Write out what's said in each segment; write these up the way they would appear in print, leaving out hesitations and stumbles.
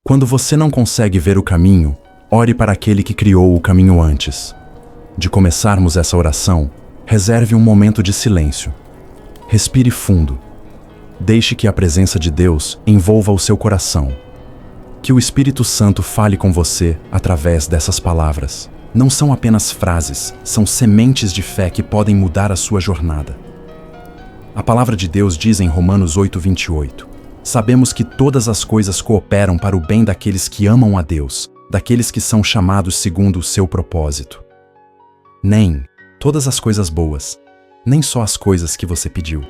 Quando você não consegue ver o caminho, ore para aquele que criou o caminho antes. De começarmos essa oração, reserve um momento de silêncio. Respire fundo. Deixe que a presença de Deus envolva o seu coração. Que o Espírito Santo fale com você através dessas palavras. Não são apenas frases, são sementes de fé que podem mudar a sua jornada. A palavra de Deus diz em Romanos 8:28: sabemos que todas as coisas cooperam para o bem daqueles que amam a Deus, daqueles que são chamados segundo o seu propósito. Nem todas as coisas boas, nem só as coisas que você pediu,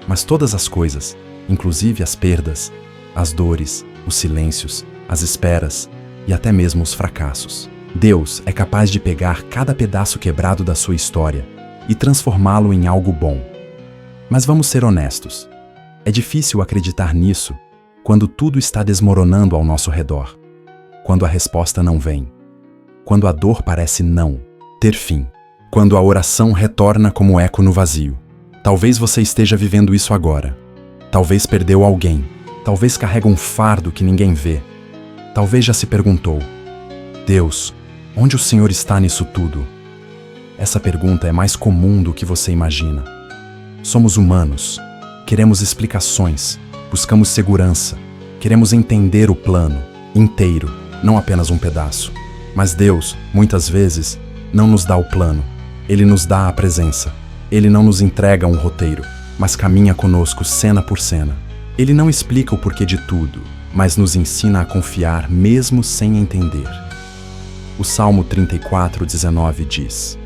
mas todas as coisas, inclusive as perdas, as dores, os silêncios, as esperas e até mesmo os fracassos. Deus é capaz de pegar cada pedaço quebrado da sua história e transformá-lo em algo bom. Mas vamos ser honestos. É difícil acreditar nisso quando tudo está desmoronando ao nosso redor, quando a resposta não vem, quando a dor parece não ter fim, quando a oração retorna como eco no vazio. Talvez você esteja vivendo isso agora. Talvez perdeu alguém, talvez carrega um fardo que ninguém vê. Talvez já se perguntou: Deus, onde o Senhor está nisso tudo? Essa pergunta é mais comum do que você imagina. Somos humanos, queremos explicações, buscamos segurança, queremos entender o plano inteiro, não apenas um pedaço. Mas Deus, muitas vezes, não nos dá o plano, Ele nos dá a presença. Ele não nos entrega um roteiro, mas caminha conosco cena por cena. Ele não explica o porquê de tudo, mas nos ensina a confiar mesmo sem entender. O Salmo 34:19 diz: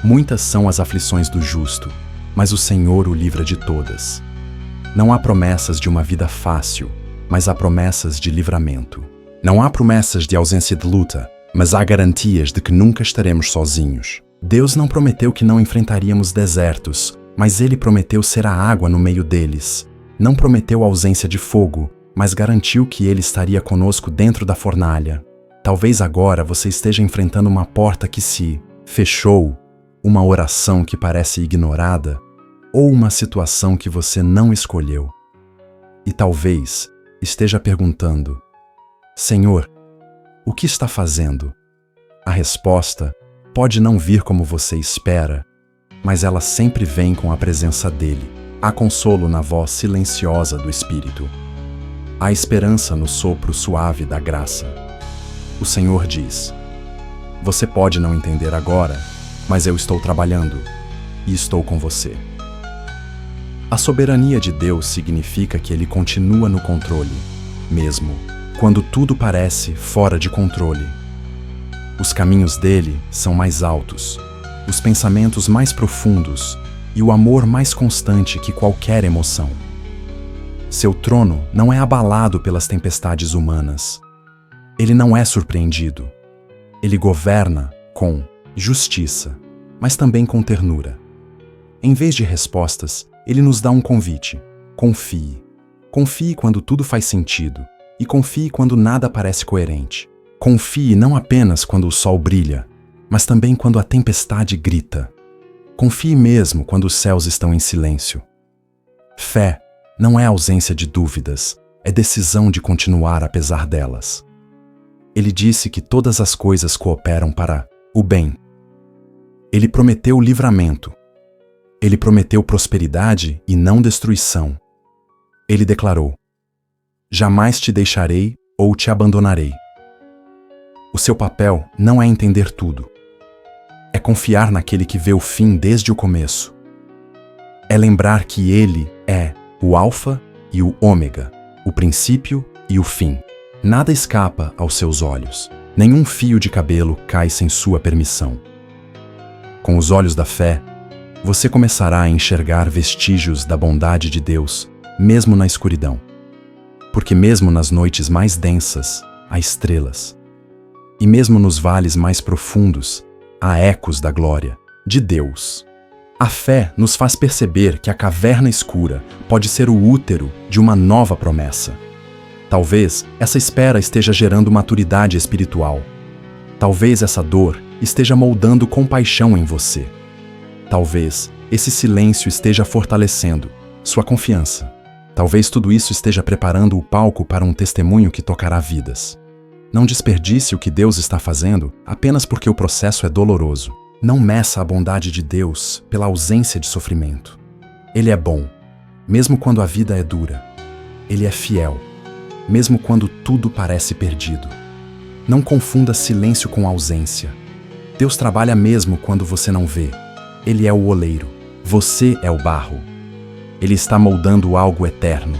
muitas são as aflições do justo, mas o Senhor o livra de todas. Não há promessas de uma vida fácil, mas há promessas de livramento. Não há promessas de ausência de luta, mas há garantias de que nunca estaremos sozinhos. Deus não prometeu que não enfrentaríamos desertos, mas Ele prometeu ser a água no meio deles. Não prometeu ausência de fogo, mas garantiu que Ele estaria conosco dentro da fornalha. Talvez agora você esteja enfrentando uma porta que se fechou, uma oração que parece ignorada, ou uma situação que você não escolheu. E talvez esteja perguntando: Senhor, o que está fazendo? A resposta pode não vir como você espera, mas ela sempre vem com a presença dele. Há consolo na voz silenciosa do Espírito. Há esperança no sopro suave da graça. O Senhor diz: você pode não entender agora, mas eu estou trabalhando e estou com você. A soberania de Deus significa que Ele continua no controle, mesmo quando tudo parece fora de controle. Os caminhos dele são mais altos, os pensamentos mais profundos e o amor mais constante que qualquer emoção. Seu trono não é abalado pelas tempestades humanas. Ele não é surpreendido. Ele governa com justiça, mas também com ternura. Em vez de respostas, Ele nos dá um convite: confie. Confie quando tudo faz sentido e confie quando nada parece coerente. Confie não apenas quando o sol brilha, mas também quando a tempestade grita. Confie mesmo quando os céus estão em silêncio. Fé não é ausência de dúvidas, é decisão de continuar apesar delas. Ele disse que todas as coisas cooperam para o bem. Ele prometeu livramento. Ele prometeu prosperidade e não destruição. Ele declarou: jamais te deixarei ou te abandonarei. O seu papel não é entender tudo. É confiar naquele que vê o fim desde o começo. É lembrar que Ele é o Alfa e o Ômega, o princípio e o fim. Nada escapa aos seus olhos. Nenhum fio de cabelo cai sem sua permissão. Com os olhos da fé, você começará a enxergar vestígios da bondade de Deus, mesmo na escuridão. Porque mesmo nas noites mais densas, há estrelas. E mesmo nos vales mais profundos, há ecos da glória de Deus. A fé nos faz perceber que a caverna escura pode ser o útero de uma nova promessa. Talvez essa espera esteja gerando maturidade espiritual. Talvez essa dor esteja moldando compaixão em você. Talvez esse silêncio esteja fortalecendo sua confiança. Talvez tudo isso esteja preparando o palco para um testemunho que tocará vidas. Não desperdice o que Deus está fazendo apenas porque o processo é doloroso. Não meça a bondade de Deus pela ausência de sofrimento. Ele é bom, mesmo quando a vida é dura. Ele é fiel, mesmo quando tudo parece perdido. Não confunda silêncio com ausência. Deus trabalha mesmo quando você não vê. Ele é o oleiro, você é o barro. Ele está moldando algo eterno.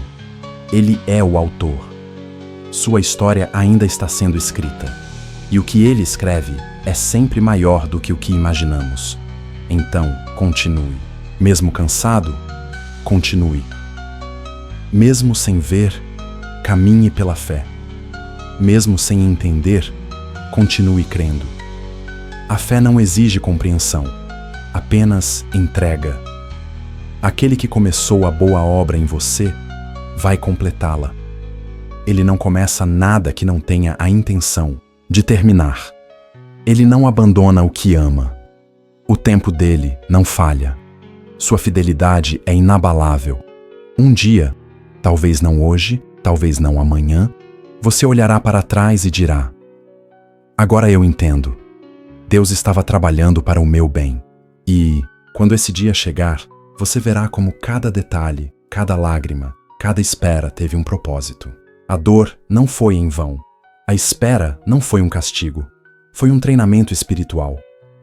Ele é o autor. Sua história ainda está sendo escrita. E o que ele escreve é sempre maior do que o que imaginamos. Então, continue. Mesmo cansado, continue. Mesmo sem ver, caminhe pela fé. Mesmo sem entender, continue crendo. A fé não exige compreensão, apenas entrega. Aquele que começou a boa obra em você vai completá-la. Ele não começa nada que não tenha a intenção de terminar. Ele não abandona o que ama. O tempo dele não falha. Sua fidelidade é inabalável. Um dia, talvez não hoje, talvez não amanhã, você olhará para trás e dirá: agora eu entendo. Deus estava trabalhando para o meu bem. E, quando esse dia chegar, você verá como cada detalhe, cada lágrima, cada espera teve um propósito. A dor não foi em vão. A espera não foi um castigo. Foi um treinamento espiritual,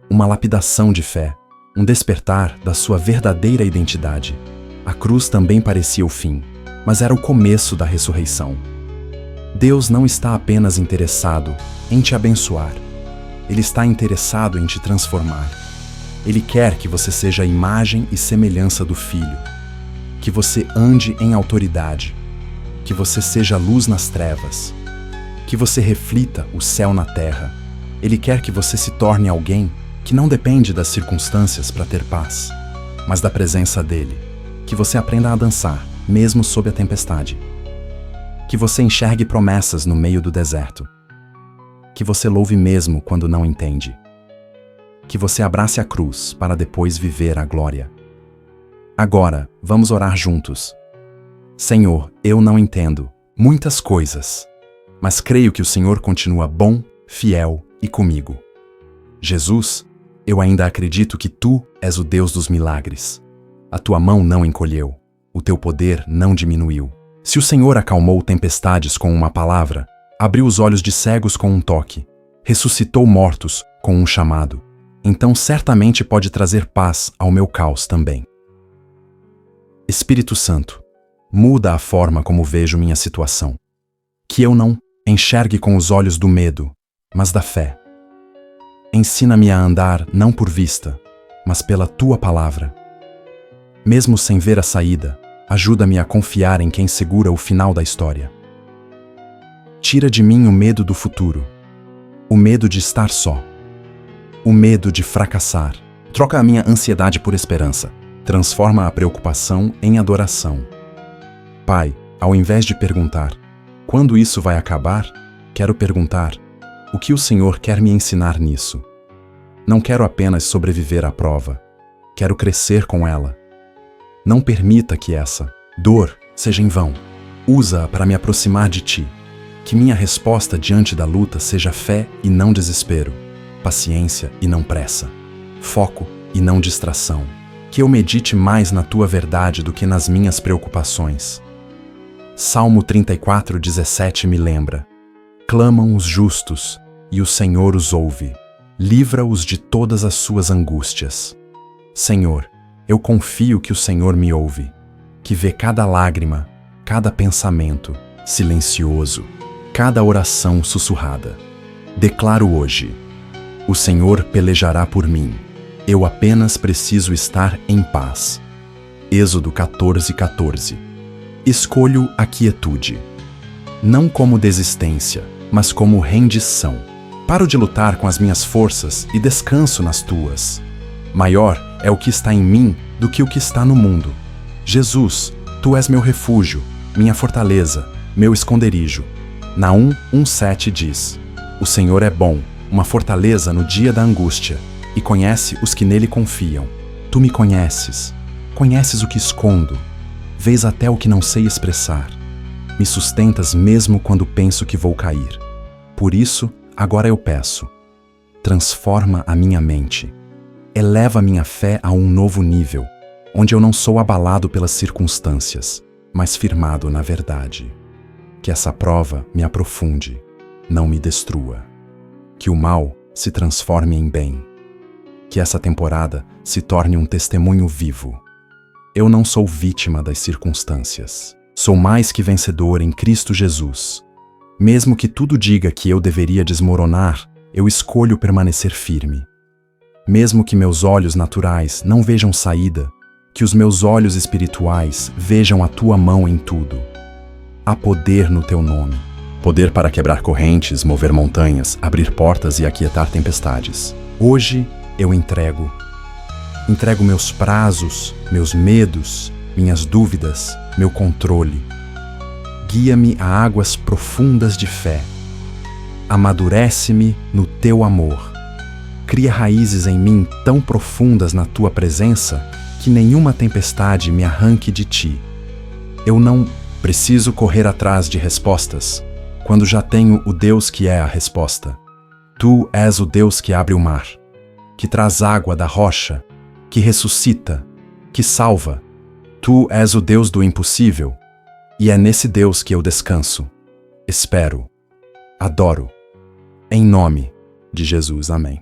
uma lapidação de fé, um despertar da sua verdadeira identidade. A cruz também parecia o fim, mas era o começo da ressurreição. Deus não está apenas interessado em te abençoar. Ele está interessado em te transformar. Ele quer que você seja a imagem e semelhança do Filho, que você ande em autoridade, que você seja luz nas trevas, que você reflita o céu na terra. Ele quer que você se torne alguém que não depende das circunstâncias para ter paz, mas da presença dele, que você aprenda a dançar, mesmo sob a tempestade, que você enxergue promessas no meio do deserto, que você louve mesmo quando não entende, que você abrace a cruz para depois viver a glória. Agora, vamos orar juntos. Senhor, eu não entendo muitas coisas, mas creio que o Senhor continua bom, fiel e comigo. Jesus, eu ainda acredito que Tu és o Deus dos milagres. A Tua mão não encolheu, o Teu poder não diminuiu. Se o Senhor acalmou tempestades com uma palavra, abriu os olhos de cegos com um toque, ressuscitou mortos com um chamado, então certamente pode trazer paz ao meu caos também. Espírito Santo, muda a forma como vejo minha situação. Que eu não enxergue com os olhos do medo, mas da fé. Ensina-me a andar não por vista, mas pela Tua palavra. Mesmo sem ver a saída, ajuda-me a confiar em quem segura o final da história. Tira de mim o medo do futuro, o medo de estar só, o medo de fracassar. Troca a minha ansiedade por esperança. Transforma a preocupação em adoração. Pai, ao invés de perguntar, quando isso vai acabar, quero perguntar, o que o Senhor quer me ensinar nisso? Não quero apenas sobreviver à prova, quero crescer com ela. Não permita que essa dor seja em vão. Usa-a para me aproximar de Ti. Que minha resposta diante da luta seja fé e não desespero, paciência e não pressa, foco e não distração. Que eu medite mais na Tua verdade do que nas minhas preocupações. Salmo 34:17 me lembra: clamam os justos, e o Senhor os ouve. Livra-os de todas as suas angústias. Senhor, eu confio que o Senhor me ouve, que vê cada lágrima, cada pensamento silencioso, cada oração sussurrada. Declaro hoje: o Senhor pelejará por mim. Eu apenas preciso estar em paz. Êxodo 14:14. Escolho a quietude. Não como desistência, mas como rendição. Paro de lutar com as minhas forças e descanso nas Tuas. Maior é o que está em mim do que o que está no mundo. Jesus, Tu és meu refúgio, minha fortaleza, meu esconderijo. Naum 1:7 diz: o Senhor é bom, uma fortaleza no dia da angústia, e conhece os que nele confiam. Tu me conheces, conheces o que escondo. vês até o que não sei expressar. Me sustentas mesmo quando penso que vou cair. Por isso, agora eu peço: transforma a minha mente. Eleva minha fé a um novo nível, onde eu não sou abalado pelas circunstâncias, mas firmado na verdade. Que essa prova me aprofunde, não me destrua. Que o mal se transforme em bem. Que essa temporada se torne um testemunho vivo. Eu não sou vítima das circunstâncias. Sou mais que vencedor em Cristo Jesus. Mesmo que tudo diga que eu deveria desmoronar, eu escolho permanecer firme. Mesmo que meus olhos naturais não vejam saída, que os meus olhos espirituais vejam a tua mão em tudo. Há poder no teu nome. Poder para quebrar correntes, mover montanhas, abrir portas e aquietar tempestades. Hoje eu entrego meus prazos, meus medos, minhas dúvidas, meu controle. Guia-me a águas profundas de fé. Amadurece-me no teu amor. Cria raízes em mim tão profundas na tua presença que nenhuma tempestade me arranque de ti. Eu não preciso correr atrás de respostas, quando já tenho o Deus que é a resposta. Tu és o Deus que abre o mar, que traz água da rocha, que ressuscita, que salva. Tu és o Deus do impossível, e é nesse Deus que eu descanso, espero, adoro. Em nome de Jesus, amém.